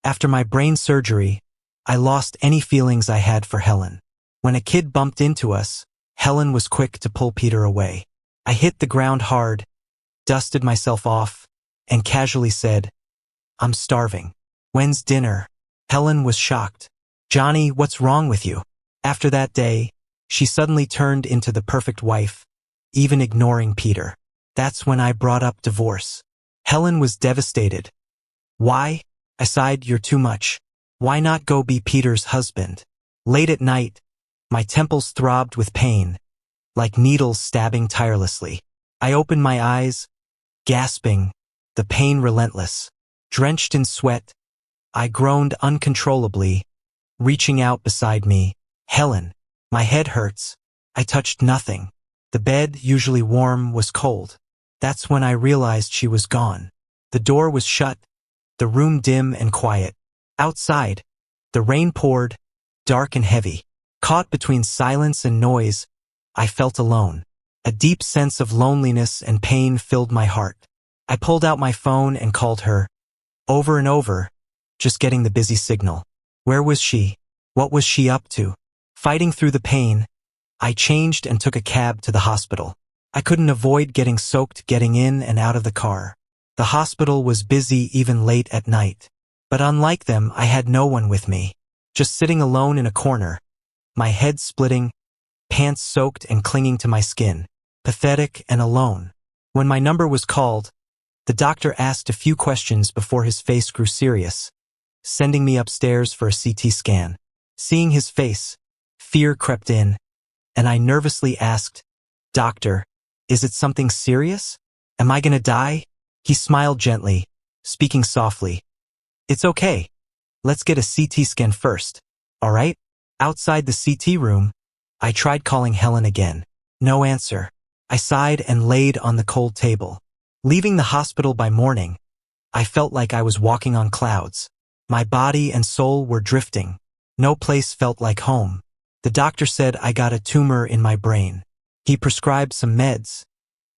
After my brain surgery, I lost any feelings I had for Helen. When a kid bumped into us, Helen was quick to pull Peter away. I hit the ground hard, dusted myself off, and casually said, "I'm starving. When's dinner?" Helen was shocked. "Johnny, what's wrong with you?" After that day, she suddenly turned into the perfect wife, even ignoring Peter. That's when I brought up divorce. Helen was devastated. "Why?" I sighed. "You're too much. Why not go be Peter's husband?" Late at night, my temples throbbed with pain, like needles stabbing tirelessly. I opened my eyes, gasping, the pain relentless. Drenched in sweat, I groaned uncontrollably, reaching out beside me. "Helen, my head hurts." I touched nothing. The bed, usually warm, was cold. That's when I realized she was gone. The door was shut, the room dim and quiet. Outside, the rain poured, dark and heavy. Caught between silence and noise, I felt alone. A deep sense of loneliness and pain filled my heart. I pulled out my phone and called her, over and over, just getting the busy signal. Where was she? What was she up to? Fighting through the pain, I changed and took a cab to the hospital. I couldn't avoid getting soaked getting in and out of the car. The hospital was busy even late at night. But unlike them, I had no one with me. Just sitting alone in a corner, my head splitting, pants soaked and clinging to my skin. Pathetic and alone. When my number was called, the doctor asked a few questions before his face grew serious, sending me upstairs for a CT scan. Seeing his face, fear crept in, and I nervously asked, "Doctor, is it something serious? Am I gonna die?" He smiled gently, speaking softly. "It's okay. Let's get a CT scan first, all right?" Outside the CT room, I tried calling Helen again. No answer. I sighed and laid on the cold table. Leaving the hospital by morning, I felt like I was walking on clouds. My body and soul were drifting. No place felt like home. The doctor said I got a tumor in my brain. He prescribed some meds,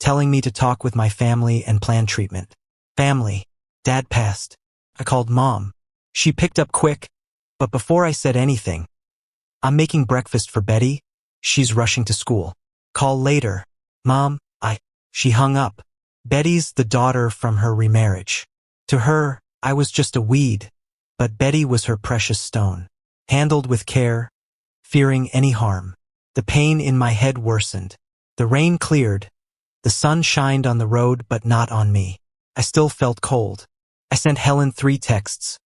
telling me to talk with my family and plan treatment. Family. Dad passed. I called Mom. She picked up quick, but before I said anything, "I'm making breakfast for Betty. She's rushing to school. Call later. Mom, She hung up. Betty's the daughter from her remarriage. To her, I was just a weed, but Betty was her precious stone. Handled with care, fearing any harm. The pain in my head worsened. The rain cleared. The sun shined on the road but not on me. I still felt cold. I sent Helen 3 texts.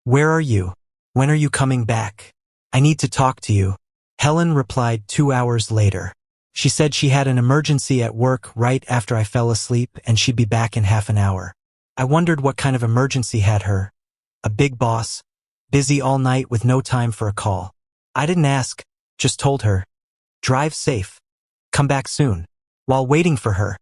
"Where are you? When are you coming back? I need to talk to you." Helen replied 2 hours later. She said she had an emergency at work right after I fell asleep and she'd be back in half an hour. I wondered what kind of emergency had her. A big boss, busy all night with no time for a call. I didn't ask, just told her, "Drive safe. Come back soon." While waiting for her,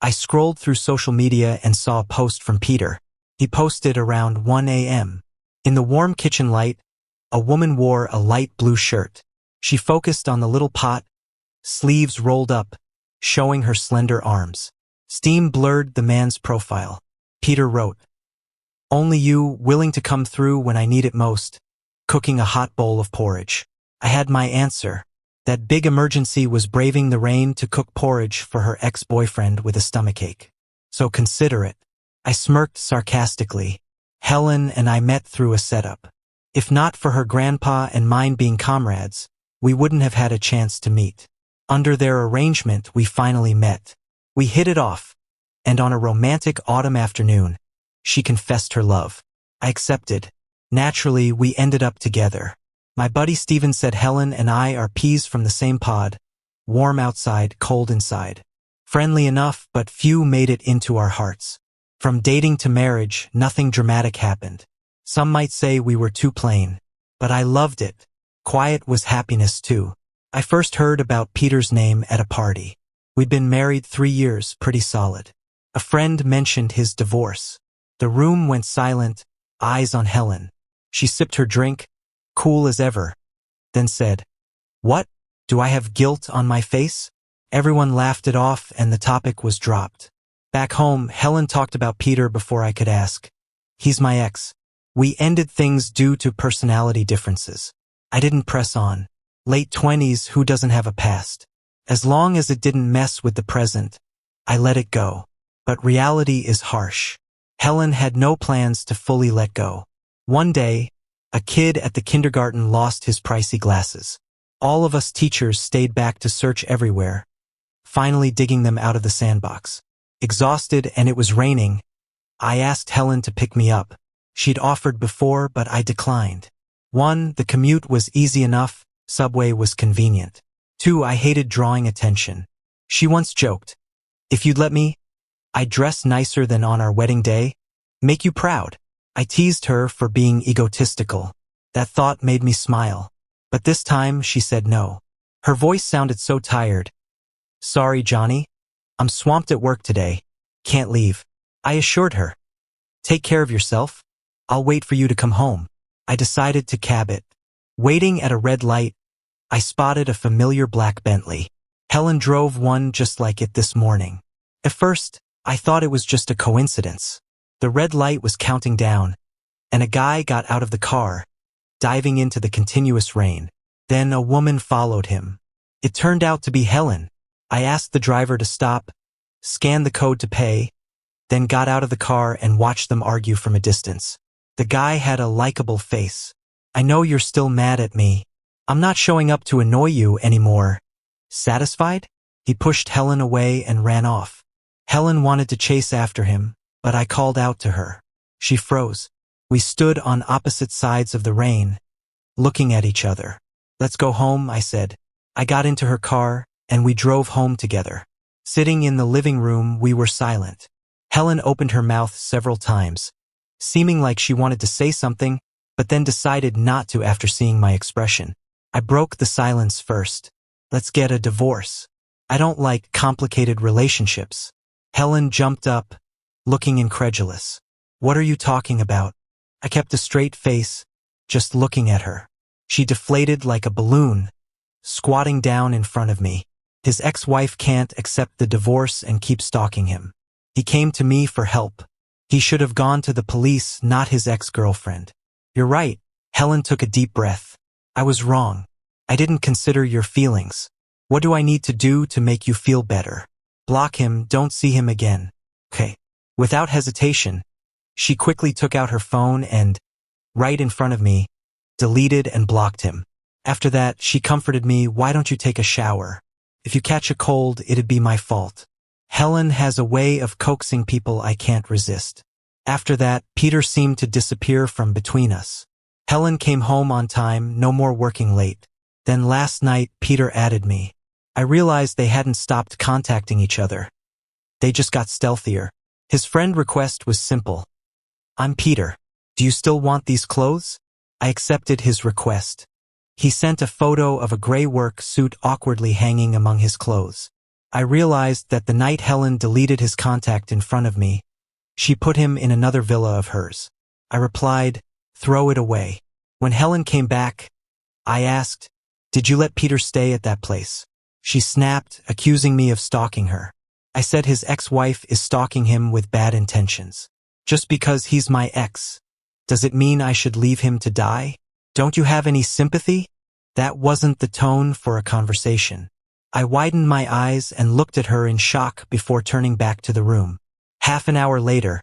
I scrolled through social media and saw a post from Peter. He posted around 1 a.m. In the warm kitchen light, a woman wore a light blue shirt. She focused on the little pot, sleeves rolled up, showing her slender arms. Steam blurred the man's profile. Peter wrote, "Only you, willing to come through when I need it most, cooking a hot bowl of porridge." I had my answer. That big emergency was braving the rain to cook porridge for her ex-boyfriend with a stomachache. So considerate. I smirked sarcastically. Helen and I met through a setup. If not for her grandpa and mine being comrades, we wouldn't have had a chance to meet. Under their arrangement, we finally met. We hit it off, and on a romantic autumn afternoon, she confessed her love. I accepted. Naturally, we ended up together. My buddy Steven said Helen and I are peas from the same pod, warm outside, cold inside. Friendly enough, but few made it into our hearts. From dating to marriage, nothing dramatic happened. Some might say we were too plain, but I loved it. Quiet was happiness too. I first heard about Peter's name at a party. We'd been married 3 years, pretty solid. A friend mentioned his divorce. The room went silent, eyes on Helen. She sipped her drink, cool as ever, then said, "What? Do I have guilt on my face?" Everyone laughed it off and the topic was dropped. Back home, Helen talked about Peter before I could ask. "He's my ex. We ended things due to personality differences. I didn't press on. Late 20s, who doesn't have a past? As long as it didn't mess with the present, I let it go. But reality is harsh. Helen had no plans to fully let go. One day, a kid at the kindergarten lost his pricey glasses. All of us teachers stayed back to search everywhere, finally digging them out of the sandbox. Exhausted, and it was raining, I asked Helen to pick me up. She'd offered before, but I declined. 1, the commute was easy enough, subway was convenient. 2, I hated drawing attention. She once joked, "If you'd let me, I'd dress nicer than on our wedding day. Make you proud." I teased her for being egotistical. That thought made me smile. But this time she said no. Her voice sounded so tired. "Sorry, Johnny. I'm swamped at work today. Can't leave." I assured her, "Take care of yourself. I'll wait for you to come home." I decided to cab it. Waiting at a red light, I spotted a familiar black Bentley. Helen drove one just like it this morning. At first, I thought it was just a coincidence. The red light was counting down, and a guy got out of the car, diving into the continuous rain. Then a woman followed him. It turned out to be Helen. I asked the driver to stop, scanned the code to pay, then got out of the car and watched them argue from a distance. The guy had a likable face. "I know you're still mad at me. I'm not showing up to annoy you anymore. Satisfied?" He pushed Helen away and ran off. Helen wanted to chase after him, but I called out to her. She froze. We stood on opposite sides of the rain, looking at each other. "Let's go home," I said. I got into her car, and we drove home together. Sitting in the living room, we were silent. Helen opened her mouth several times, seeming like she wanted to say something, but then decided not to after seeing my expression. I broke the silence first. "Let's get a divorce. I don't like complicated relationships." Helen jumped up, looking incredulous. "What are you talking about?" I kept a straight face, just looking at her. She deflated like a balloon, squatting down in front of me. His ex-wife can't accept the divorce and keep stalking him. He came to me for help. He should have gone to the police, not his ex-girlfriend. "You're right." Helen took a deep breath. "I was wrong. I didn't consider your feelings. What do I need to do to make you feel better?" "Block him, don't see him again." "Okay." Without hesitation, she quickly took out her phone and, right in front of me, deleted and blocked him. After that, she comforted me, "Why don't you take a shower? If you catch a cold, it'd be my fault." Helen has a way of coaxing people I can't resist. After that, Peter seemed to disappear from between us. Helen came home on time, no more working late. Then last night, Peter added me. I realized they hadn't stopped contacting each other. They just got stealthier. His friend request was simple. "I'm Peter. Do you still want these clothes?" I accepted his request. He sent a photo of a gray work suit awkwardly hanging among his clothes. I realized that the night Helen deleted his contact in front of me, she put him in another villa of hers. I replied, "Throw it away." When Helen came back, I asked, "Did you let Peter stay at that place?" She snapped, accusing me of stalking her. I said his ex-wife is stalking him with bad intentions. Just because he's my ex, does it mean I should leave him to die? Don't you have any sympathy? That wasn't the tone for a conversation. I widened my eyes and looked at her in shock before turning back to the room. Half an hour later,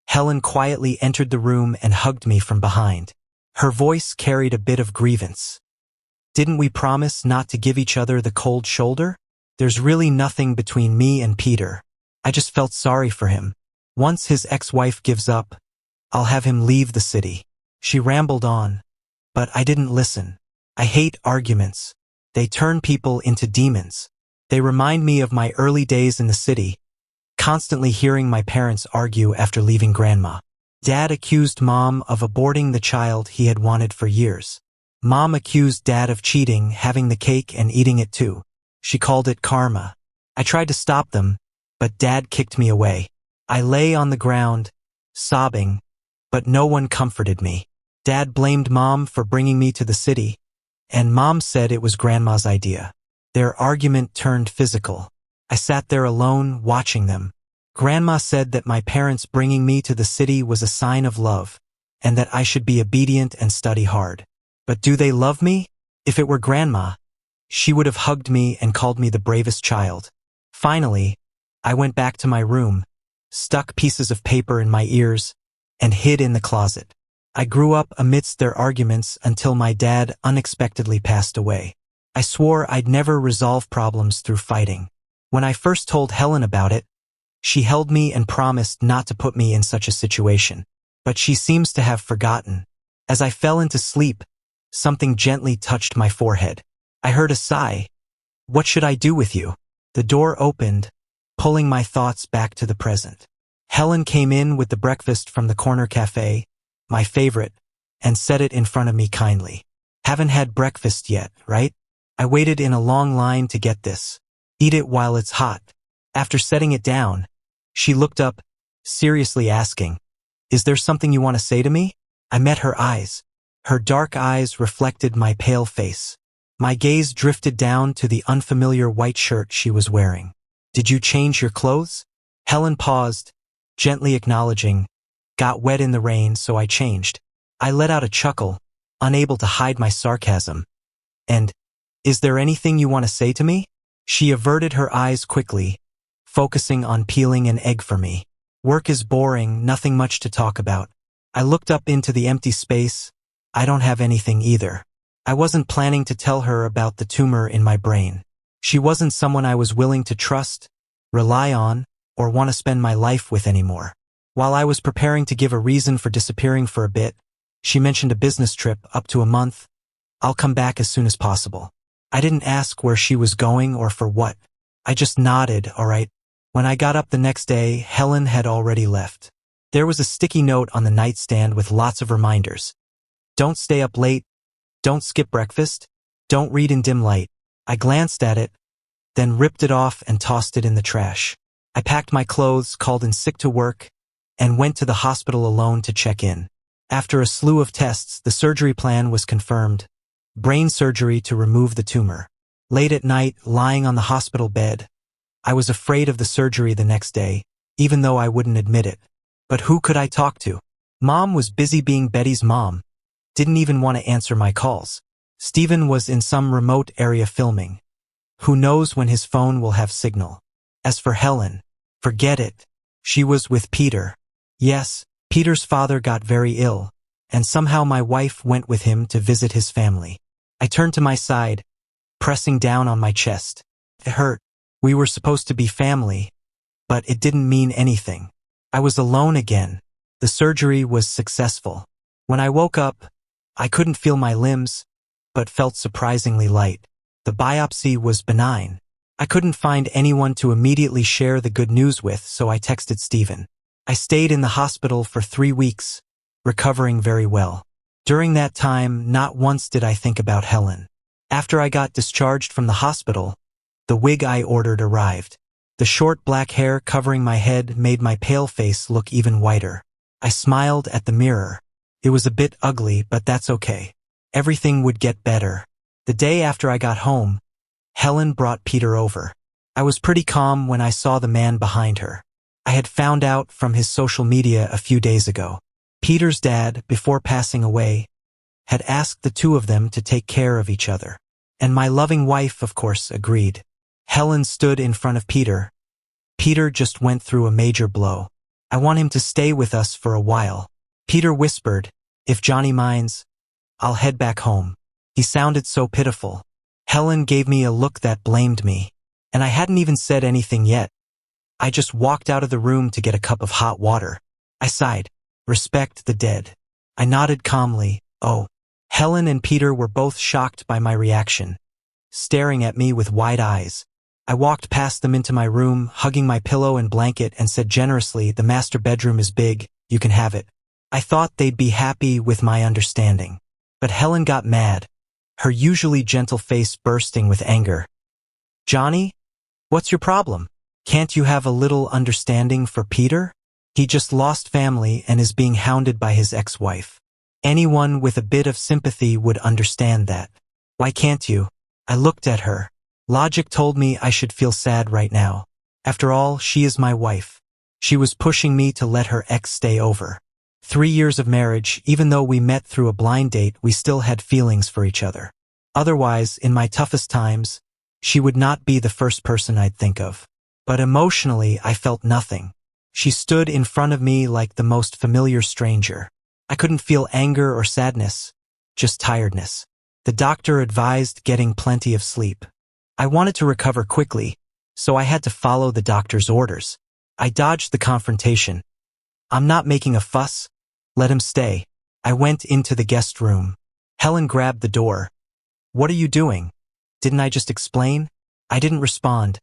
Helen quietly entered the room and hugged me from behind. Her voice carried a bit of grievance. "Didn't we promise not to give each other the cold shoulder? There's really nothing between me and Peter. I just felt sorry for him. Once his ex-wife gives up, I'll have him leave the city." She rambled on, but I didn't listen. I hate arguments. They turn people into demons. They remind me of my early days in the city, constantly hearing my parents argue after leaving Grandma. Dad accused Mom of aborting the child he had wanted for years. Mom accused Dad of cheating, having the cake and eating it too. She called it karma. I tried to stop them, but Dad kicked me away. I lay on the ground, sobbing, but no one comforted me. Dad blamed Mom for bringing me to the city, and Mom said it was Grandma's idea. Their argument turned physical. I sat there alone, watching them. Grandma said that my parents bringing me to the city was a sign of love. and that I should be obedient and study hard. But do they love me? If it were Grandma, she would have hugged me and called me the bravest child. Finally, I went back to my room, stuck pieces of paper in my ears, and hid in the closet. I grew up amidst their arguments until my dad unexpectedly passed away. I swore I'd never resolve problems through fighting. When I first told Helen about it, she held me and promised not to put me in such a situation. But she seems to have forgotten. As I fell into sleep, something gently touched my forehead. I heard a sigh. What should I do with you? The door opened, pulling my thoughts back to the present. Helen came in with the breakfast from the corner cafe, my favorite, and set it in front of me kindly. Haven't had breakfast yet, right? I waited in a long line to get this. Eat it while it's hot. After setting it down, she looked up, seriously asking, "Is there something you want to say to me?" I met her eyes. Her dark eyes reflected my pale face. My gaze drifted down to the unfamiliar white shirt she was wearing. "Did you change your clothes?" Helen paused, gently acknowledging, "Got wet in the rain, so I changed." I let out a chuckle, unable to hide my sarcasm. "And, is there anything you want to say to me?" She averted her eyes quickly, focusing on peeling an egg for me. "Work is boring, nothing much to talk about." I looked up into the empty space. I don't have anything either. I wasn't planning to tell her about the tumor in my brain. She wasn't someone I was willing to trust, rely on, or want to spend my life with anymore. While I was preparing to give a reason for disappearing for a bit, she mentioned a business trip up to a month. "I'll come back as soon as possible." I didn't ask where she was going or for what. I just nodded, all right. When I got up the next day, Helen had already left. There was a sticky note on the nightstand with lots of reminders. Don't stay up late. Don't skip breakfast. Don't read in dim light. I glanced at it, then ripped it off and tossed it in the trash. I packed my clothes, called in sick to work, and went to the hospital alone to check in. After a slew of tests, the surgery plan was confirmed. Brain surgery to remove the tumor. Late at night, lying on the hospital bed, I was afraid of the surgery the next day, even though I wouldn't admit it. But who could I talk to? Mom was busy being Betty's mom. Didn't even want to answer my calls. Stephen was in some remote area filming. Who knows when his phone will have signal. As for Helen, forget it. She was with Peter. Yes, Peter's father got very ill, and somehow my wife went with him to visit his family. I turned to my side, pressing down on my chest. It hurt. We were supposed to be family, but it didn't mean anything. I was alone again. The surgery was successful. When I woke up, I couldn't feel my limbs, but felt surprisingly light. The biopsy was benign. I couldn't find anyone to immediately share the good news with, so I texted Stephen. I stayed in the hospital for 3 weeks, recovering very well. During that time, not once did I think about Helen. After I got discharged from the hospital, the wig I ordered arrived. The short black hair covering my head made my pale face look even whiter. I smiled at the mirror. It was a bit ugly, but that's okay. Everything would get better. The day after I got home, Helen brought Peter over. I was pretty calm when I saw the man behind her. I had found out from his social media a few days ago. Peter's dad, before passing away, had asked the two of them to take care of each other. And my loving wife, of course, agreed. Helen stood in front of Peter. Peter just went through a major blow. I want him to stay with us for a while. Peter whispered, "If Johnny minds, I'll head back home." He sounded so pitiful. Helen gave me a look that blamed me. And I hadn't even said anything yet. I just walked out of the room to get a cup of hot water. I sighed. Respect the dead. I nodded calmly. Oh. Helen and Peter were both shocked by my reaction, staring at me with wide eyes. I walked past them into my room, hugging my pillow and blanket, and said generously, "The master bedroom is big, you can have it." I thought they'd be happy with my understanding. But Helen got mad, her usually gentle face bursting with anger. "Johnny, what's your problem? Can't you have a little understanding for Peter? He just lost family and is being hounded by his ex-wife. Anyone with a bit of sympathy would understand that. Why can't you?" I looked at her. Logic told me I should feel sad right now. After all, she is my wife. She was pushing me to let her ex stay over. 3 years of marriage, even though we met through a blind date, we still had feelings for each other. Otherwise, in my toughest times, she would not be the first person I'd think of. But emotionally, I felt nothing. She stood in front of me like the most familiar stranger. I couldn't feel anger or sadness, just tiredness. The doctor advised getting plenty of sleep. I wanted to recover quickly, so I had to follow the doctor's orders. I dodged the confrontation. I'm not making a fuss. Let him stay. I went into the guest room. Helen grabbed the door. What are you doing? Didn't I just explain? I didn't respond,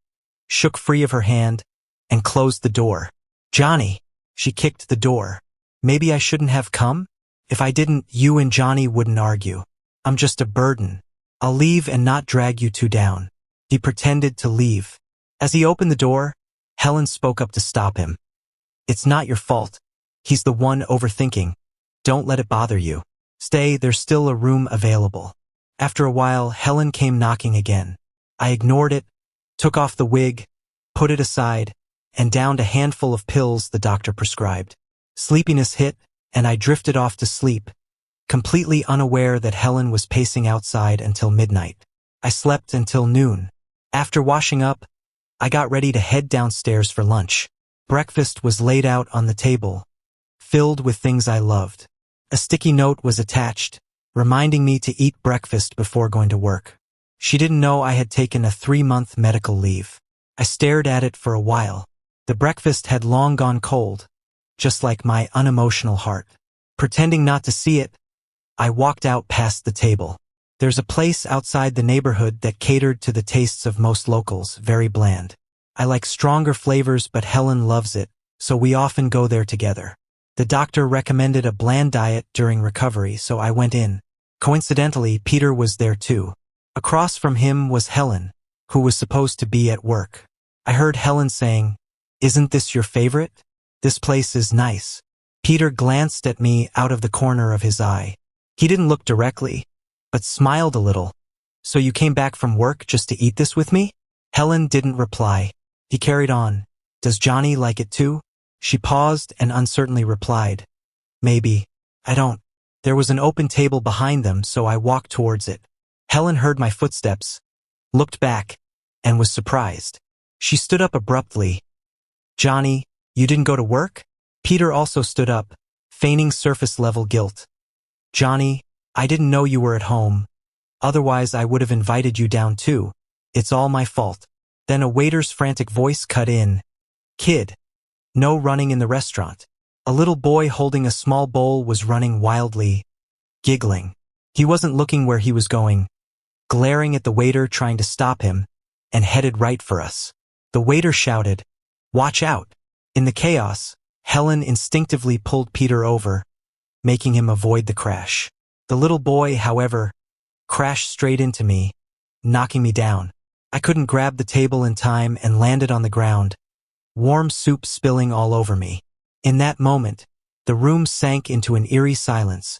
shook free of her hand, and closed the door. Johnny, she kicked the door. Maybe I shouldn't have come? If I didn't, you and Johnny wouldn't argue. I'm just a burden. I'll leave and not drag you two down. He pretended to leave. As he opened the door, Helen spoke up to stop him. It's not your fault. He's the one overthinking. Don't let it bother you. Stay, there's still a room available. After a while, Helen came knocking again. I ignored it, took off the wig, put it aside, and downed a handful of pills the doctor prescribed. Sleepiness hit, and I drifted off to sleep, completely unaware that Helen was pacing outside until midnight. I slept until noon. After washing up, I got ready to head downstairs for lunch. Breakfast was laid out on the table, filled with things I loved. A sticky note was attached, reminding me to eat breakfast before going to work. She didn't know I had taken a 3-month medical leave. I stared at it for a while. The breakfast had long gone cold, just like my unemotional heart. Pretending not to see it, I walked out past the table. There's a place outside the neighborhood that catered to the tastes of most locals, very bland. I like stronger flavors, but Helen loves it, so we often go there together. The doctor recommended a bland diet during recovery, so I went in. Coincidentally, Peter was there too. Across from him was Helen, who was supposed to be at work. I heard Helen saying, "Isn't this your favorite? This place is nice." Peter glanced at me out of the corner of his eye. He didn't look directly, but smiled a little. "So you came back from work just to eat this with me?" Helen didn't reply. He carried on. "Does Johnny like it too?" She paused and uncertainly replied, "Maybe. I don't." There was an open table behind them, so I walked towards it. Helen heard my footsteps, looked back, and was surprised. She stood up abruptly. "Johnny, you didn't go to work?" Peter also stood up, feigning surface-level guilt. "Johnny, I didn't know you were at home. Otherwise, I would have invited you down too. It's all my fault." Then a waiter's frantic voice cut in. "Kid, no running in the restaurant." A little boy holding a small bowl was running wildly, giggling. He wasn't looking where he was going, glaring at the waiter trying to stop him, and headed right for us. The waiter shouted, "Watch out." In the chaos, Helen instinctively pulled Peter over, making him avoid the crash. The little boy, however, crashed straight into me, knocking me down. I couldn't grab the table in time and landed on the ground, warm soup spilling all over me. In that moment, the room sank into an eerie silence,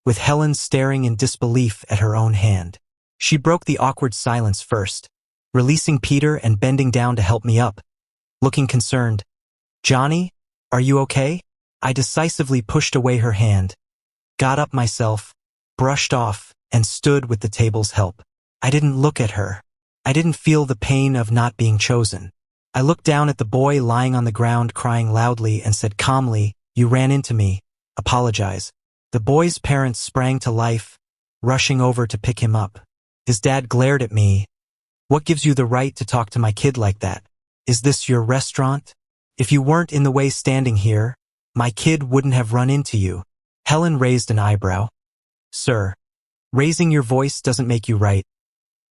with Helen staring in disbelief at her own hand. She broke the awkward silence first, releasing Peter and bending down to help me up, looking concerned. "Johnny, are you okay?" I decisively pushed away her hand, got up myself, brushed off, and stood with the table's help. I didn't look at her. I didn't feel the pain of not being chosen. I looked down at the boy lying on the ground crying loudly and said calmly, "You ran into me. Apologize." The boy's parents sprang to life, rushing over to pick him up. His dad glared at me. "What gives you the right to talk to my kid like that? Is this your restaurant? If you weren't in the way standing here, my kid wouldn't have run into you." Helen raised an eyebrow. "Sir, raising your voice doesn't make you right.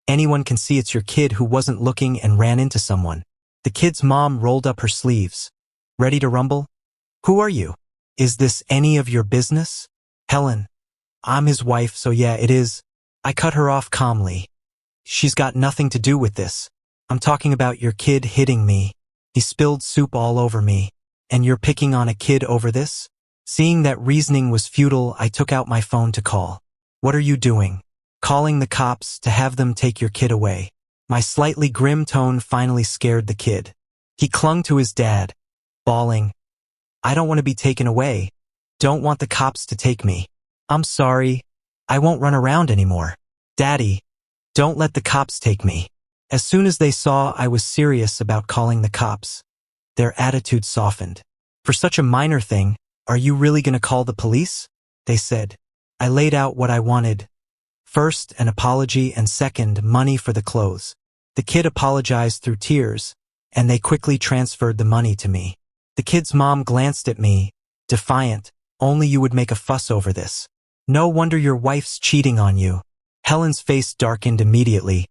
Anyone can see it's your kid who wasn't looking and ran into someone." The kid's mom rolled up her sleeves. "Ready to rumble? Who are you? Is this any of your business?" "Helen, I'm his wife, so yeah, it is." I cut her off calmly. "She's got nothing to do with this. I'm talking about your kid hitting me. He spilled soup all over me. And you're picking on a kid over this?" Seeing that reasoning was futile, I took out my phone to call. "What are you doing?" "Calling the cops to have them take your kid away." My slightly grim tone finally scared the kid. He clung to his dad, bawling, "I don't want to be taken away. Don't want the cops to take me. I'm sorry. I won't run around anymore. Daddy, don't let the cops take me. As soon as they saw I was serious about calling the cops, their attitude softened. For such a minor thing, are you really going to call the police? They said. I laid out what I wanted. First, an apology, and second, money for the clothes. The kid apologized through tears, and they quickly transferred the money to me. The kid's mom glanced at me, defiant. Only you would make a fuss over this. No wonder your wife's cheating on you. Helen's face darkened immediately,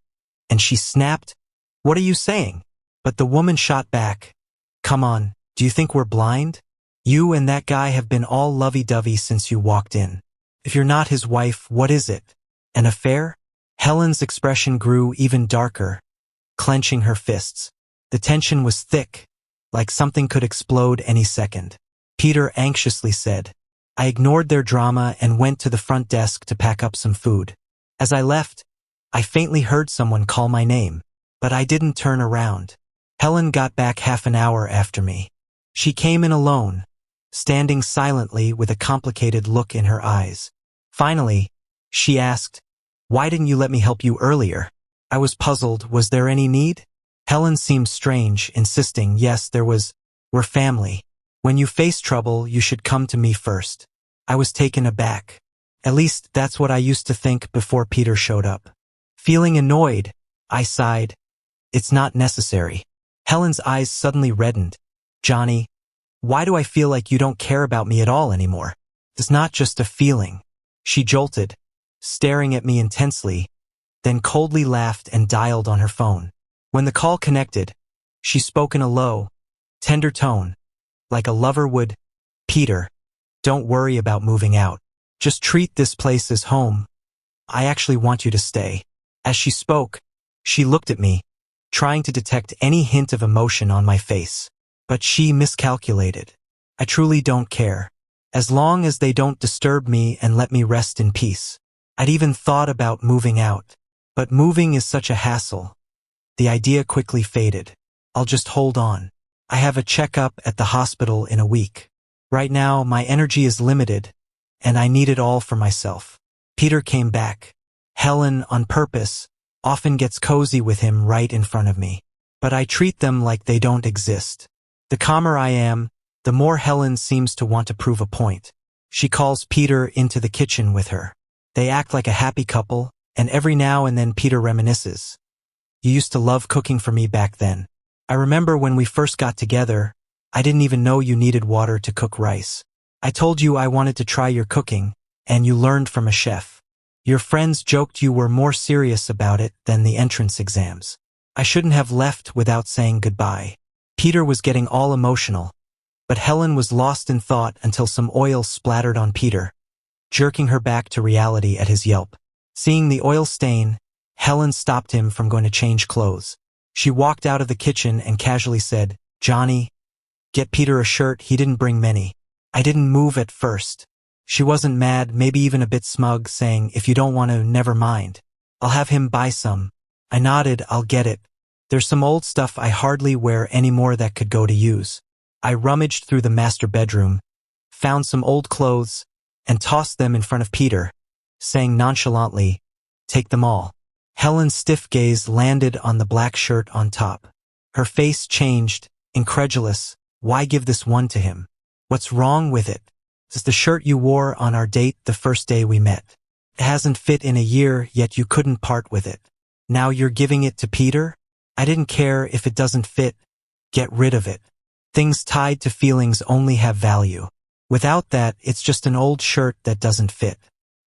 and she snapped, What are you saying? But the woman shot back. Come on, do you think we're blind? You and that guy have been all lovey-dovey since you walked in. If you're not his wife, what is it? An affair? Helen's expression grew even darker, clenching her fists. The tension was thick, like something could explode any second. Peter anxiously said. I ignored their drama and went to the front desk to pack up some food. As I left, I faintly heard someone call my name, but I didn't turn around. Helen got back half an hour after me. She came in alone, standing silently with a complicated look in her eyes. Finally, she asked, Why didn't you let me help you earlier? I was puzzled. Was there any need? Helen seemed strange, insisting, Yes, there was. We're family. When you face trouble, you should come to me first. I was taken aback. At least that's what I used to think before Peter showed up. Feeling annoyed, I sighed. It's not necessary. Helen's eyes suddenly reddened. Johnny, why do I feel like you don't care about me at all anymore? It's not just a feeling. She jolted, staring at me intensely, then coldly laughed and dialed on her phone. When the call connected, she spoke in a low, tender tone, like a lover would. Peter, don't worry about moving out. Just treat this place as home. I actually want you to stay. As she spoke, she looked at me, trying to detect any hint of emotion on my face. But she miscalculated. I truly don't care. As long as they don't disturb me and let me rest in peace. I'd even thought about moving out. But moving is such a hassle. The idea quickly faded. I'll just hold on. I have a checkup at the hospital in a week. Right now, my energy is limited, and I need it all for myself. Peter came back. Helen, on purpose, often gets cozy with him right in front of me. But I treat them like they don't exist. The calmer I am, the more Helen seems to want to prove a point. She calls Peter into the kitchen with her. They act like a happy couple, and every now and then Peter reminisces. You used to love cooking for me back then. I remember when we first got together, I didn't even know you needed water to cook rice. I told you I wanted to try your cooking, and you learned from a chef. Your friends joked you were more serious about it than the entrance exams. I shouldn't have left without saying goodbye. Peter was getting all emotional, but Helen was lost in thought until some oil splattered on Peter, jerking her back to reality at his yelp. Seeing the oil stain, Helen stopped him from going to change clothes. She walked out of the kitchen and casually said, Johnny, get Peter a shirt, he didn't bring many. I didn't move at first. She wasn't mad, maybe even a bit smug, saying, if you don't want to, never mind. I'll have him buy some. I nodded, I'll get it. There's some old stuff I hardly wear anymore that could go to use. I rummaged through the master bedroom, found some old clothes, and tossed them in front of Peter, saying nonchalantly, take them all. Helen's stiff gaze landed on the black shirt on top. Her face changed, incredulous. Why give this one to him? What's wrong with it? It's the shirt you wore on our date the first day we met. It hasn't fit in a year, yet you couldn't part with it. Now you're giving it to Peter? I didn't care if it doesn't fit. Get rid of it. Things tied to feelings only have value. Without that, it's just an old shirt that doesn't fit.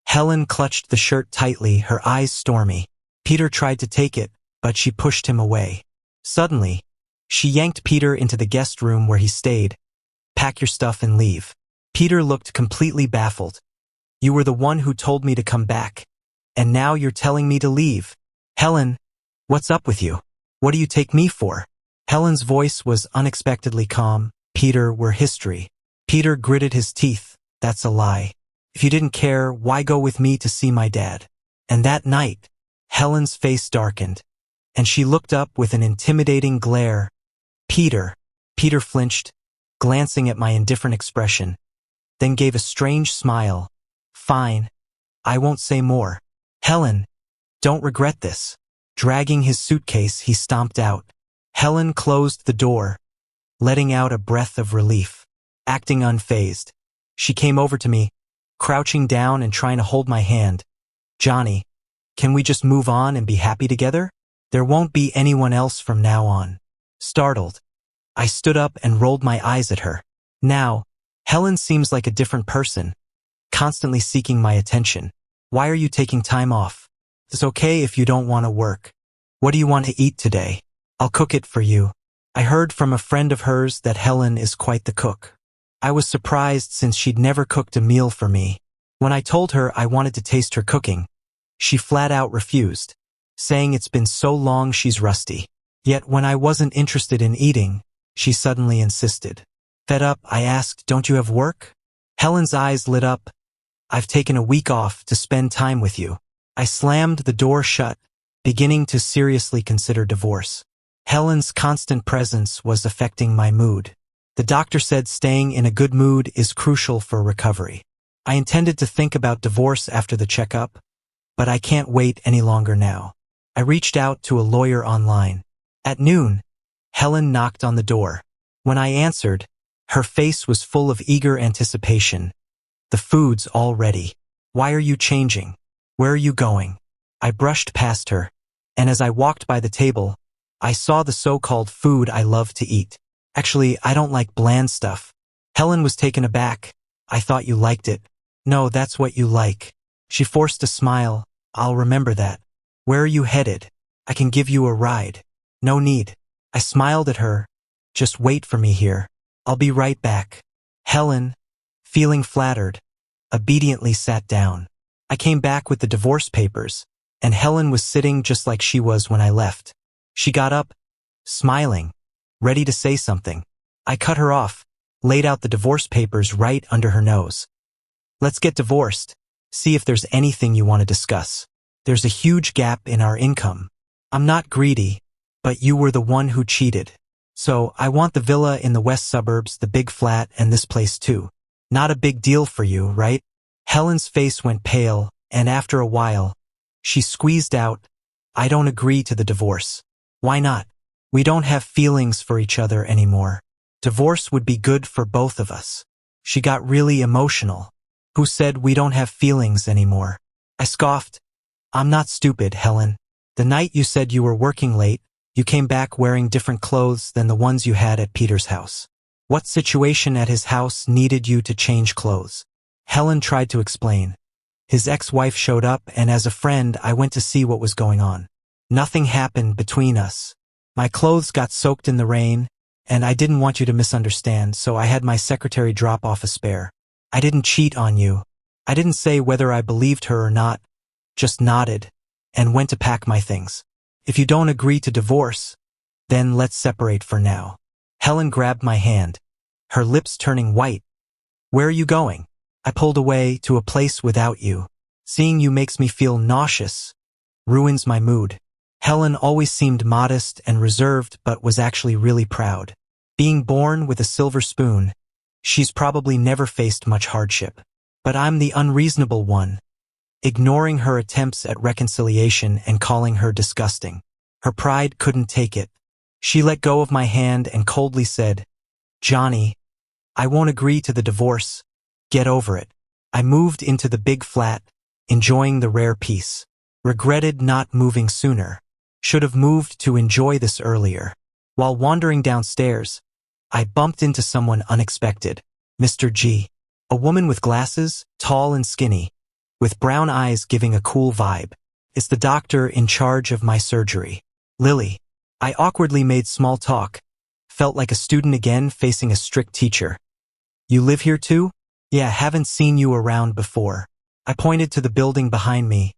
Helen clutched the shirt tightly, her eyes stormy. Peter tried to take it, but she pushed him away. Suddenly, she yanked Peter into the guest room where he stayed. Pack your stuff and leave. Peter looked completely baffled. You were the one who told me to come back. And now you're telling me to leave. Helen, what's up with you? What do you take me for? Helen's voice was unexpectedly calm. Peter, we're history. Peter gritted his teeth. That's a lie. If you didn't care, why go with me to see my dad? And that night, Helen's face darkened, and she looked up with an intimidating glare. Peter. Peter flinched, glancing at my indifferent expression. then gave a strange smile. Fine. I won't say more. Helen, don't regret this. Dragging his suitcase, he stomped out. Helen closed the door, letting out a breath of relief. Acting unfazed, she came over to me, crouching down and trying to hold my hand. Johnny, can we just move on and be happy together? There won't be anyone else from now on. Startled, I stood up and rolled my eyes at her. Now, Helen seems like a different person, constantly seeking my attention. Why are you taking time off? It's okay if you don't want to work. What do you want to eat today? I'll cook it for you. I heard from a friend of hers that Helen is quite the cook. I was surprised since she'd never cooked a meal for me. When I told her I wanted to taste her cooking, she flat out refused, saying it's been so long she's rusty. Yet when I wasn't interested in eating, she suddenly insisted. Fed up, I asked, don't you have work? Helen's eyes lit up. I've taken a week off to spend time with you. I slammed the door shut, beginning to seriously consider divorce. Helen's constant presence was affecting my mood. The doctor said staying in a good mood is crucial for recovery. I intended to think about divorce after the checkup, but I can't wait any longer now. I reached out to a lawyer online. At noon, Helen knocked on the door. When I answered, her face was full of eager anticipation. The food's all ready. Why are you changing? Where are you going? I brushed past her, and as I walked by the table, I saw the so-called food I love to eat. Actually, I don't like bland stuff. Helen was taken aback. I thought you liked it. No, that's what you like. She forced a smile. I'll remember that. Where are you headed? I can give you a ride. No need. I smiled at her. Just wait for me here. I'll be right back. Helen, feeling flattered, obediently sat down. I came back with the divorce papers, and Helen was sitting just like she was when I left. She got up, smiling, ready to say something. I cut her off, laid out the divorce papers right under her nose. Let's get divorced. See if there's anything you want to discuss. There's a huge gap in our income. I'm not greedy, but you were the one who cheated. So I want the villa in the west suburbs, the big flat, and this place too. Not a big deal for you, right? Helen's face went pale, and after a while, she squeezed out, I don't agree to the divorce. Why not? We don't have feelings for each other anymore. Divorce would be good for both of us. She got really emotional. Who said we don't have feelings anymore? I scoffed. I'm not stupid, Helen. The night you said you were working late, you came back wearing different clothes than the ones you had at Peter's house. What situation at his house needed you to change clothes? Helen tried to explain. His ex-wife showed up, and as a friend, I went to see what was going on. Nothing happened between us. My clothes got soaked in the rain, and I didn't want you to misunderstand, so I had my secretary drop off a spare. I didn't cheat on you. I didn't say whether I believed her or not, just nodded, and went to pack my things. If you don't agree to divorce, then let's separate for now. Helen grabbed my hand, her lips turning white. Where are you going? I pulled away. To a place without you. Seeing you makes me feel nauseous, ruins my mood. Helen always seemed modest and reserved, but was actually really proud. Being born with a silver spoon, she's probably never faced much hardship. But I'm the unreasonable one, ignoring her attempts at reconciliation and calling her disgusting. Her pride couldn't take it. She let go of my hand and coldly said, Johnny, I won't agree to the divorce. Get over it. I moved into the big flat, enjoying the rare peace. Regretted not moving sooner. Should have moved to enjoy this earlier. While wandering downstairs, I bumped into someone unexpected. Mr. G. A woman with glasses, tall and skinny, with brown eyes giving a cool vibe. It's the doctor in charge of my surgery. Lily. I awkwardly made small talk. Felt like a student again facing a strict teacher. You live here too? Yeah, haven't seen you around before. I pointed to the building behind me.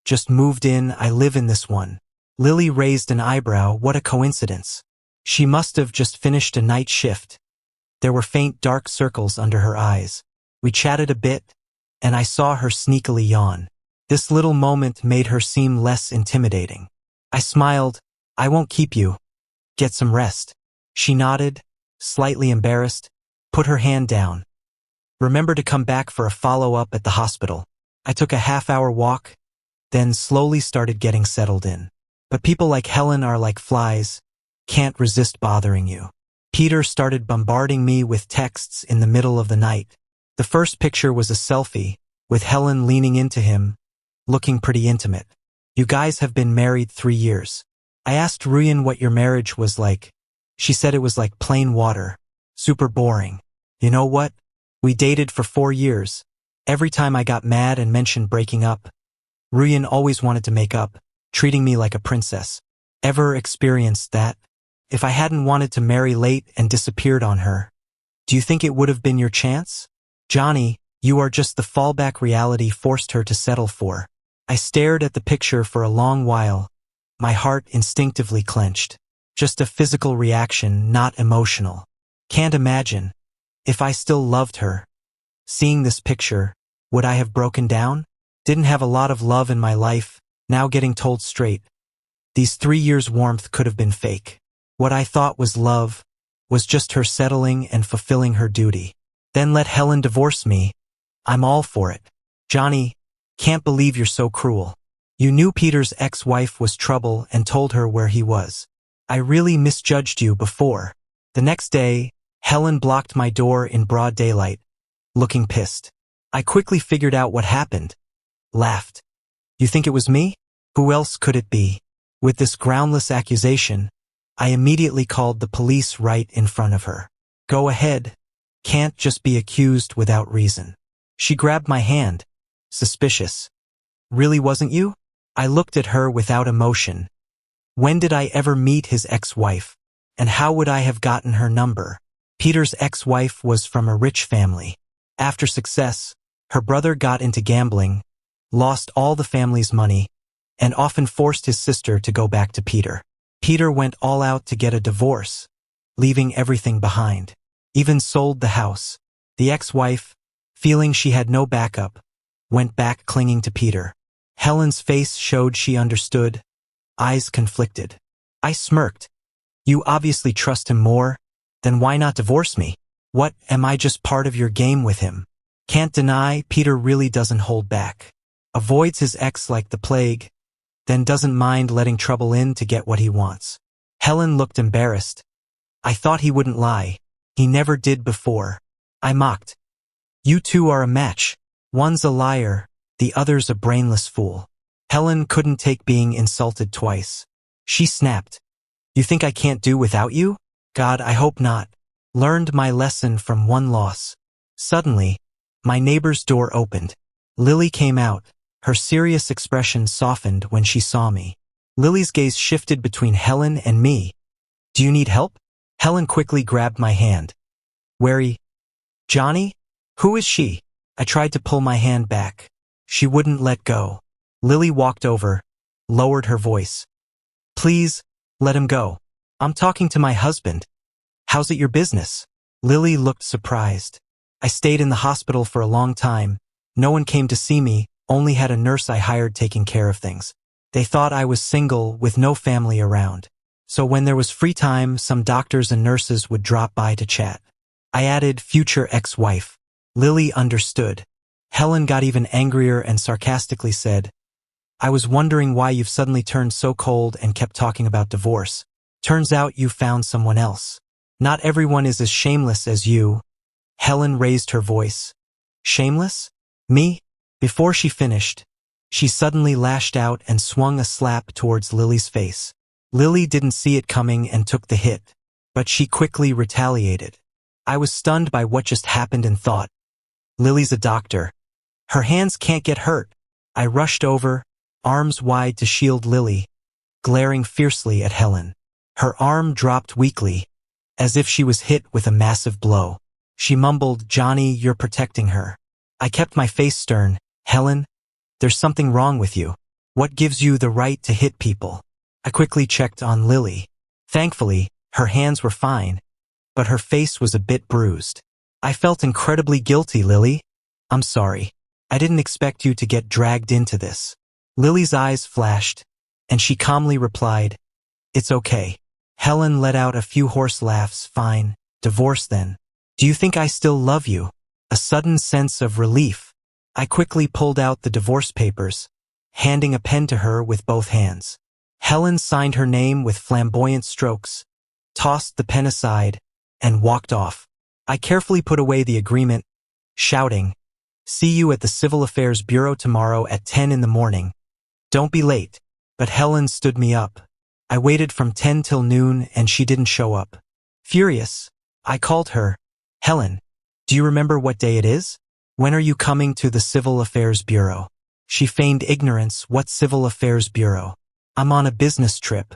Just moved in, I live in this one. Lily raised an eyebrow. What a coincidence. She must have just finished a night shift. There were faint dark circles under her eyes. We chatted a bit, and I saw her sneakily yawn. This little moment made her seem less intimidating. I smiled. I won't keep you. Get some rest. She nodded, slightly embarrassed, put her hand down. Remember to come back for a follow-up at the hospital. I took a half-hour walk, then slowly started getting settled in. But people like Helen are like flies, can't resist bothering you. Peter started bombarding me with texts in the middle of the night. The first picture was a selfie, with Helen leaning into him, looking pretty intimate. You guys have been married 3 years. I asked Ruyan what your marriage was like. She said it was like plain water. Super boring. You know what? We dated for 4 years. Every time I got mad and mentioned breaking up, Ruyan always wanted to make up, treating me like a princess. Ever experienced that? If I hadn't wanted to marry late and disappeared on her, do you think it would have been your chance? Johnny, you are just the fallback reality forced her to settle for. I stared at the picture for a long while, my heart instinctively clenched. Just a physical reaction, not emotional. Can't imagine. If I still loved her, seeing this picture, would I have broken down? Didn't have a lot of love in my life, now getting told straight. These 3 years' warmth could have been fake. What I thought was love was just her settling and fulfilling her duty. Then let Helen divorce me. I'm all for it. Johnny, can't believe you're so cruel. You knew Peter's ex-wife was trouble and told her where he was. I really misjudged you before. The next day, Helen blocked my door in broad daylight, looking pissed. I quickly figured out what happened. Laughed. You think it was me? Who else could it be? With this groundless accusation, I immediately called the police right in front of her. Go ahead. Can't just be accused without reason. She grabbed my hand. Suspicious. Really wasn't you? I looked at her without emotion. When did I ever meet his ex-wife? And how would I have gotten her number? Peter's ex-wife was from a rich family. After success, her brother got into gambling, lost all the family's money, and often forced his sister to go back to Peter. Peter went all out to get a divorce, leaving everything behind. Even sold the house. The ex-wife, feeling she had no backup, went back clinging to Peter. Helen's face showed she understood, eyes conflicted. I smirked. You obviously trust him more, then why not divorce me? What, am I just part of your game with him? Can't deny Peter really doesn't hold back. Avoids his ex like the plague, then doesn't mind letting trouble in to get what he wants. Helen looked embarrassed. I thought he wouldn't lie. He never did before. I mocked. You two are a match. One's a liar, the other's a brainless fool. Helen couldn't take being insulted twice. She snapped. You think I can't do without you? God, I hope not. Learned my lesson from one loss. Suddenly, my neighbor's door opened. Lily came out. Her serious expression softened when she saw me. Lily's gaze shifted between Helen and me. Do you need help? Helen quickly grabbed my hand. Wary. Johnny? Who is she? I tried to pull my hand back. She wouldn't let go. Lily walked over, lowered her voice. Please, let him go. I'm talking to my husband. How's it your business? Lily looked surprised. I stayed in the hospital for a long time. No one came to see me, only had a nurse I hired taking care of things. They thought I was single with no family around. So when there was free time, some doctors and nurses would drop by to chat. I added future ex-wife. Lily understood. Helen got even angrier and sarcastically said, I was wondering why you've suddenly turned so cold and kept talking about divorce. Turns out you found someone else. Not everyone is as shameless as you. Helen raised her voice. Shameless? Me? Before she finished, she suddenly lashed out and swung a slap towards Lily's face. Lily didn't see it coming and took the hit, but she quickly retaliated. I was stunned by what just happened and thought, Lily's a doctor. Her hands can't get hurt. I rushed over, arms wide to shield Lily, glaring fiercely at Helen. Her arm dropped weakly, as if she was hit with a massive blow. She mumbled, Johnny, you're protecting her. I kept my face stern. Helen, there's something wrong with you. What gives you the right to hit people? I quickly checked on Lily. Thankfully, her hands were fine, but her face was a bit bruised. I felt incredibly guilty, Lily. I'm sorry. I didn't expect you to get dragged into this. Lily's eyes flashed, and she calmly replied, It's okay. Helen let out a few hoarse laughs. Fine. Divorce then. Do you think I still love you? A sudden sense of relief. I quickly pulled out the divorce papers, handing a pen to her with both hands. Helen signed her name with flamboyant strokes, tossed the pen aside, and walked off. I carefully put away the agreement, shouting, "See you at the Civil Affairs Bureau tomorrow at 10 in the morning. Don't be late." But Helen stood me up. I waited from 10 till noon and she didn't show up. Furious, I called her. "Helen, do you remember what day it is? When are you coming to the Civil Affairs Bureau?" She feigned ignorance. "What Civil Affairs Bureau? I'm on a business trip."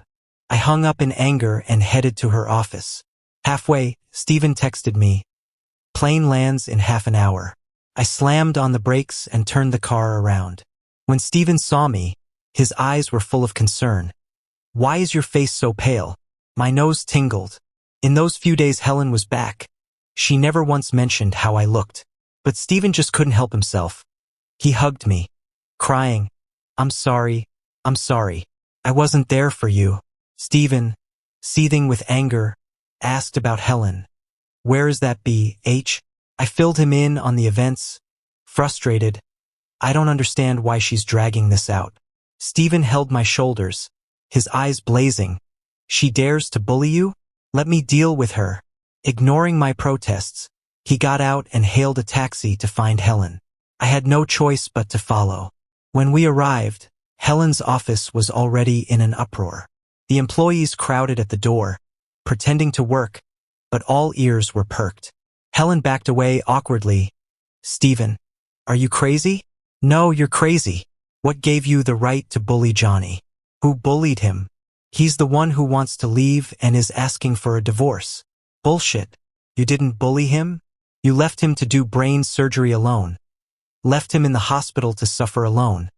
I hung up in anger and headed to her office. Halfway, Stephen texted me, "Plane lands in half an hour." I slammed on the brakes and turned the car around. When Stephen saw me, his eyes were full of concern. "Why is your face so pale?" My nose tingled. In those few days Helen was back. She never once mentioned how I looked. But Stephen just couldn't help himself. He hugged me, crying, I'm sorry. I wasn't there for you." Stephen, seething with anger, asked about Helen. "Where is that B.H.?" I filled him in on the events, frustrated. "I don't understand why she's dragging this out." Stephen held my shoulders, his eyes blazing. "She dares to bully you? Let me deal with her." Ignoring my protests, he got out and hailed a taxi to find Helen. I had no choice but to follow. When we arrived, Helen's office was already in an uproar. The employees crowded at the door, pretending to work, but all ears were perked. Helen backed away awkwardly. "Stephen, are you crazy?" "No, you're crazy. What gave you the right to bully Johnny?" "Who bullied him? He's the one who wants to leave and is asking for a divorce." "Bullshit. You didn't bully him. You left him to do brain surgery alone. Left him in the hospital to suffer alone,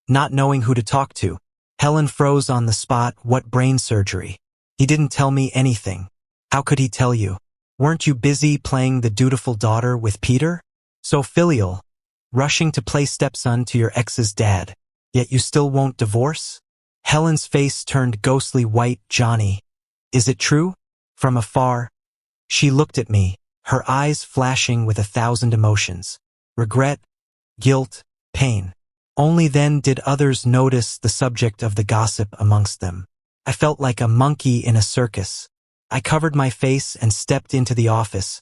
not knowing who to talk to." Helen froze on the spot. "What brain surgery? He didn't tell me anything." "How could he tell you? Weren't you busy playing the dutiful daughter with Peter? So filial, rushing to play stepson to your ex's dad, yet you still won't divorce?" Helen's face turned ghostly white. "Johnny, is it true?" From afar, she looked at me, her eyes flashing with 1,000 emotions. Regret, guilt, pain. Only then did others notice the subject of the gossip amongst them. I felt like a monkey in a circus. I covered my face and stepped into the office,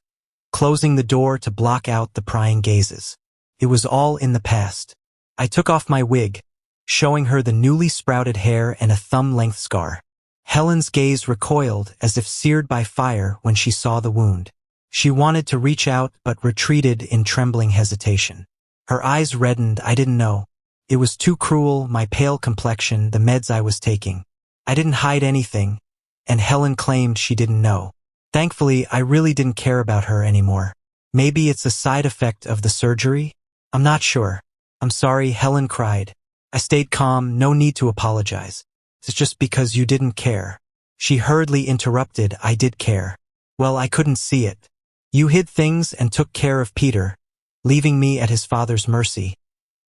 closing the door to block out the prying gazes. It was all in the past. I took off my wig, showing her the newly sprouted hair and a thumb-length scar. Helen's gaze recoiled as if seared by fire when she saw the wound. She wanted to reach out but retreated in trembling hesitation. Her eyes reddened. I didn't know. It was too cruel, my pale complexion, the meds I was taking. I didn't hide anything, and Helen claimed she didn't know. Thankfully, I really didn't care about her anymore. Maybe it's a side effect of the surgery? I'm not sure. "I'm sorry," Helen cried. I stayed calm. "No need to apologize. It's just because you didn't care." She hurriedly interrupted. "I did care." "Well, I couldn't see it. You hid things and took care of Peter, leaving me at his father's mercy,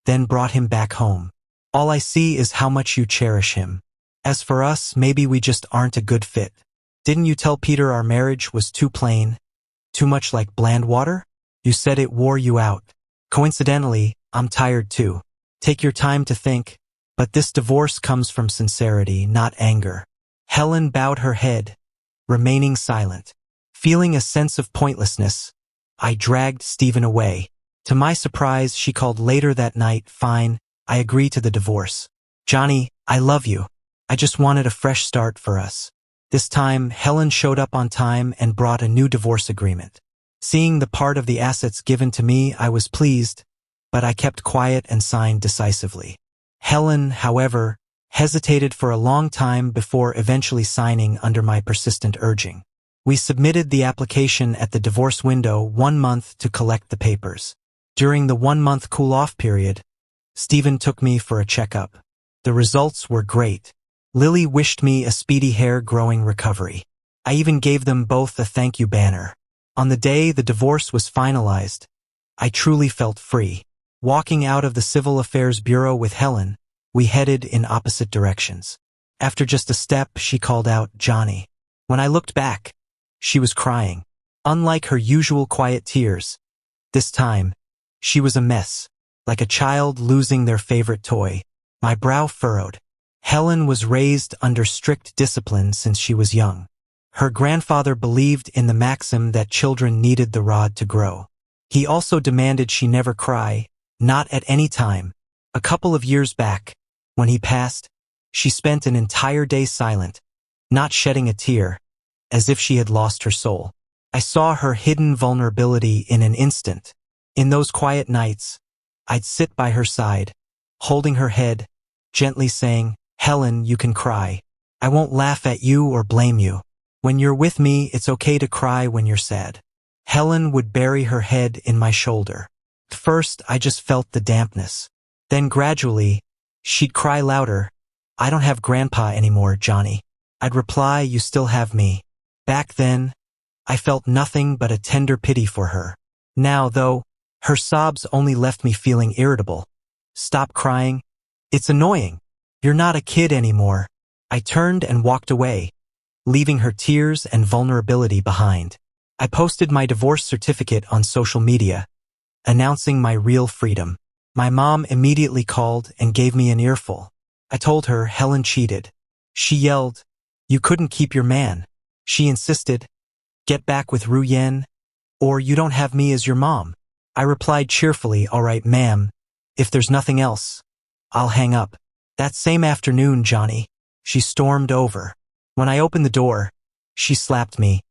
then brought him back home. All I see is how much you cherish him. As for us, maybe we just aren't a good fit. Didn't you tell Peter our marriage was too plain, too much like bland water? You said it wore you out. Coincidentally, I'm tired too. Take your time to think, but this divorce comes from sincerity, not anger." Helen bowed her head, remaining silent. Feeling a sense of pointlessness, I dragged Stephen away. To my surprise, she called later that night. "Fine, I agree to the divorce. Johnny, I love you. I just wanted a fresh start for us." This time, Helen showed up on time and brought a new divorce agreement. Seeing the part of the assets given to me, I was pleased, but I kept quiet and signed decisively. Helen, however, hesitated for a long time before eventually signing under my persistent urging. We submitted the application at the divorce window 1 month to collect the papers. During the 1-month cool-off period, Stephen took me for a checkup. The results were great. Lily wished me a speedy hair-growing recovery. I even gave them both a thank you banner. On the day the divorce was finalized, I truly felt free. Walking out of the Civil Affairs Bureau with Helen, we headed in opposite directions. After just a step, she called out, "Johnny." When I looked back, she was crying. Unlike her usual quiet tears, This time, she was a mess, like a child losing their favorite toy. My brow furrowed. Helen was raised under strict discipline since she was young. Her grandfather believed in the maxim that children needed the rod to grow. He also demanded she never cry, not at any time. A couple of years back, when he passed, she spent an entire day silent, not shedding a tear, as if she had lost her soul. I saw her hidden vulnerability in an instant. In those quiet nights, I'd sit by her side, holding her head, gently saying, "Helen, you can cry. I won't laugh at you or blame you. When you're with me, it's okay to cry when you're sad." Helen would bury her head in my shoulder. First, I just felt the dampness. Then gradually, she'd cry louder, "I don't have Grandpa anymore, Johnny." I'd reply, "You still have me." Back then, I felt nothing but a tender pity for her. Now, though, her sobs only left me feeling irritable. "Stop crying. It's annoying. You're not a kid anymore." I turned and walked away, leaving her tears and vulnerability behind. I posted my divorce certificate on social media, announcing my real freedom. My mom immediately called and gave me an earful. I told her Helen cheated. She yelled, "You couldn't keep your man." She insisted, "Get back with Ru Yen, or you don't have me as your mom." I replied cheerfully, "All right, ma'am, if there's nothing else, I'll hang up." That same afternoon, Johnny, she stormed over. When I opened the door, she slapped me.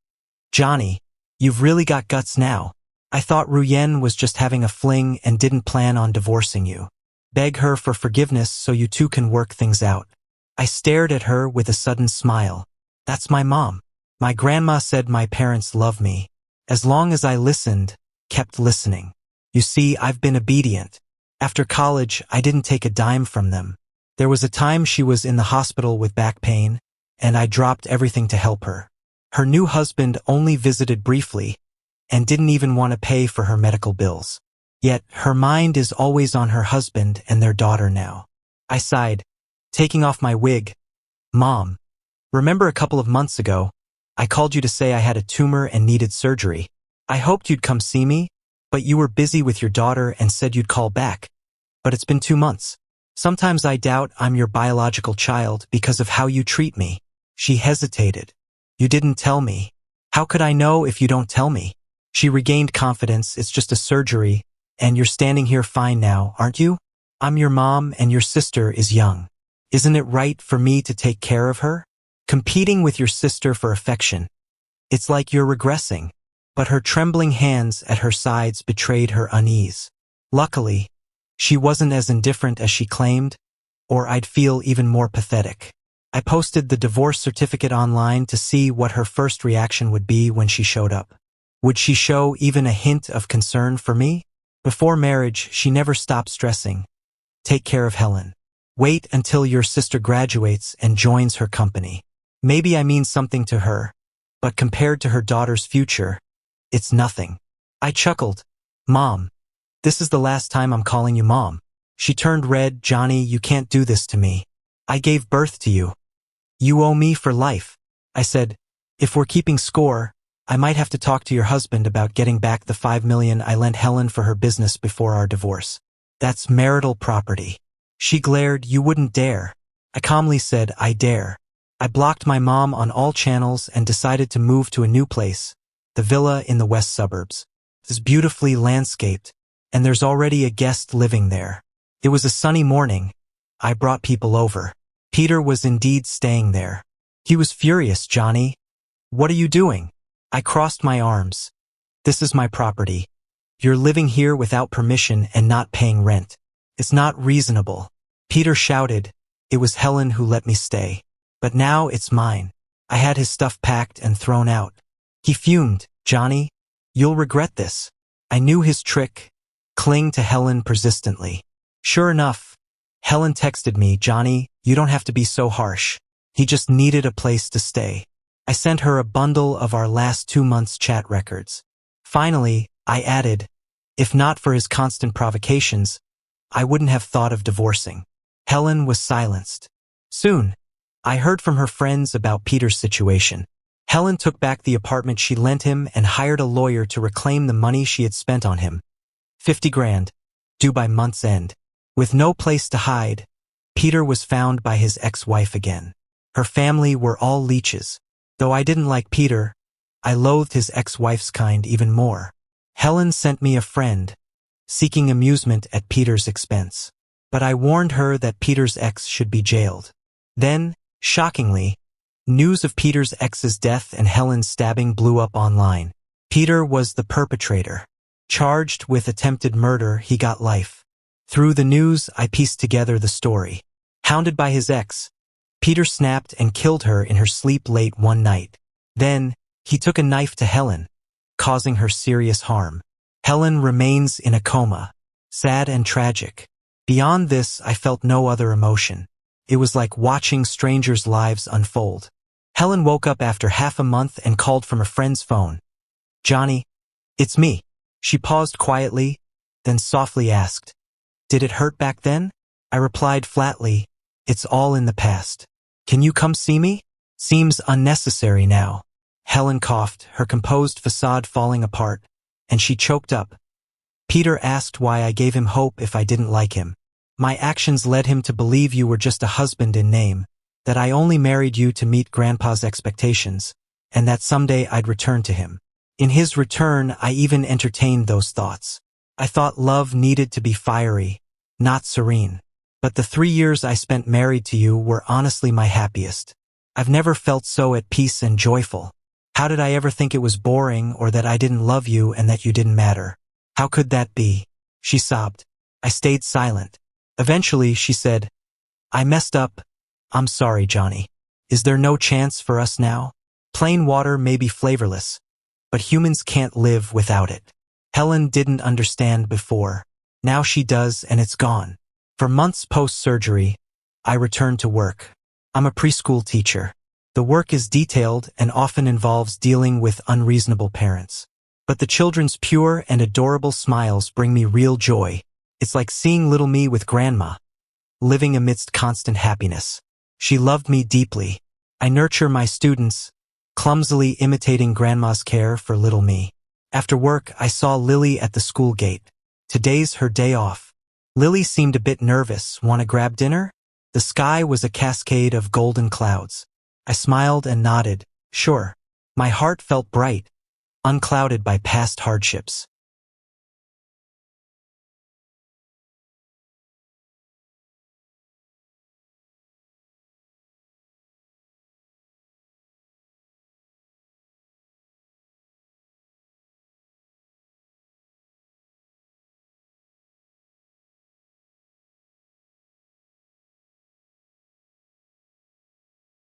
"Johnny, you've really got guts now. I thought Ru Yen was just having a fling and didn't plan on divorcing you. Beg her for forgiveness so you two can work things out." I stared at her with a sudden smile. That's my mom. My grandma said my parents love me, as long as I listened, kept listening. You see, I've been obedient. After college, I didn't take a dime from them. There was a time she was in the hospital with back pain, and I dropped everything to help her. Her new husband only visited briefly, and didn't even want to pay for her medical bills. Yet, her mind is always on her husband and their daughter now. I sighed, taking off my wig. "Mom, remember a couple of months ago, I called you to say I had a tumor and needed surgery. I hoped you'd come see me, but you were busy with your daughter and said you'd call back. But it's been 2 months. Sometimes I doubt I'm your biological child because of how you treat me." She hesitated. "You didn't tell me. How could I know if you don't tell me?" She regained confidence. "It's just a surgery, and you're standing here fine now, aren't you? I'm your mom and your sister is young. Isn't it right for me to take care of her? Competing with your sister for affection. It's like you're regressing." But her trembling hands at her sides betrayed her unease. Luckily, she wasn't as indifferent as she claimed, or I'd feel even more pathetic. I posted the divorce certificate online to see what her first reaction would be when she showed up. Would she show even a hint of concern for me? Before marriage, she never stopped stressing, "Take care of Helen. Wait until your sister graduates and joins her company." Maybe I mean something to her, but compared to her daughter's future, it's nothing. I chuckled. "Mom, this is the last time I'm calling you Mom." She turned red. "Johnny, you can't do this to me. I gave birth to you. You owe me for life." I said, "If we're keeping score, I might have to talk to your husband about getting back the $5 million I lent Helen for her business before our divorce. That's marital property." She glared. "You wouldn't dare." I calmly said, "I dare." I blocked my mom on all channels and decided to move to a new place, the villa in the west suburbs. It's beautifully landscaped, and there's already a guest living there. It was a sunny morning. I brought people over. Peter was indeed staying there. He was furious. "Johnny, what are you doing?" I crossed my arms. "This is my property. You're living here without permission and not paying rent. It's not reasonable." Peter shouted, "It was Helen who let me stay. But now it's mine." I had his stuff packed and thrown out. He fumed. "Johnny, you'll regret this." I knew his trick. Cling to Helen persistently. Sure enough, Helen texted me, "Johnny, you don't have to be so harsh. He just needed a place to stay." I sent her a bundle of our last 2 months' chat records. Finally, I added, "If not for his constant provocations, I wouldn't have thought of divorcing." Helen was silenced. Soon, I heard from her friends about Peter's situation. Helen took back the apartment she lent him and hired a lawyer to reclaim the money she had spent on him. 50 grand, due by month's end. With no place to hide, Peter was found by his ex-wife again. Her family were all leeches. Though I didn't like Peter, I loathed his ex-wife's kind even more. Helen sent me a friend, seeking amusement at Peter's expense. But I warned her that Peter's ex should be jailed. Then, shockingly, news of Peter's ex's death and Helen's stabbing blew up online. Peter was the perpetrator. Charged with attempted murder, he got life. Through the news, I pieced together the story. Hounded by his ex, Peter snapped and killed her in her sleep late one night. Then, he took a knife to Helen, causing her serious harm. Helen remains in a coma, sad and tragic. Beyond this, I felt no other emotion. It was like watching strangers' lives unfold. Helen woke up after half a month and called from a friend's phone. "Johnny, it's me." She paused quietly, then softly asked, "Did it hurt back then?" I replied flatly, "It's all in the past. Can you come see me?" "Seems unnecessary now." Helen coughed, her composed facade falling apart, and she choked up. "Peter asked why I gave him hope if I didn't like him. My actions led him to believe you were just a husband in name, that I only married you to meet Grandpa's expectations, and that someday I'd return to him. In his return, I even entertained those thoughts. I thought love needed to be fiery, not serene. But the 3 years I spent married to you were honestly my happiest. I've never felt so at peace and joyful. How did I ever think it was boring or that I didn't love you and that you didn't matter? How could that be?" She sobbed. I stayed silent. Eventually, she said, "I messed up. I'm sorry, Johnny. Is there no chance for us now? Plain water may be flavorless, but humans can't live without it." Helen didn't understand before. Now she does, and it's gone. For months post-surgery, I returned to work. I'm a preschool teacher. The work is detailed and often involves dealing with unreasonable parents. But the children's pure and adorable smiles bring me real joy. It's like seeing little me with Grandma, living amidst constant happiness. She loved me deeply. I nurture my students, clumsily imitating Grandma's care for little me. After work, I saw Lily at the school gate. Today's her day off. Lily seemed a bit nervous. "Want to grab dinner?" The sky was a cascade of golden clouds. I smiled and nodded. "Sure." My heart felt bright, unclouded by past hardships.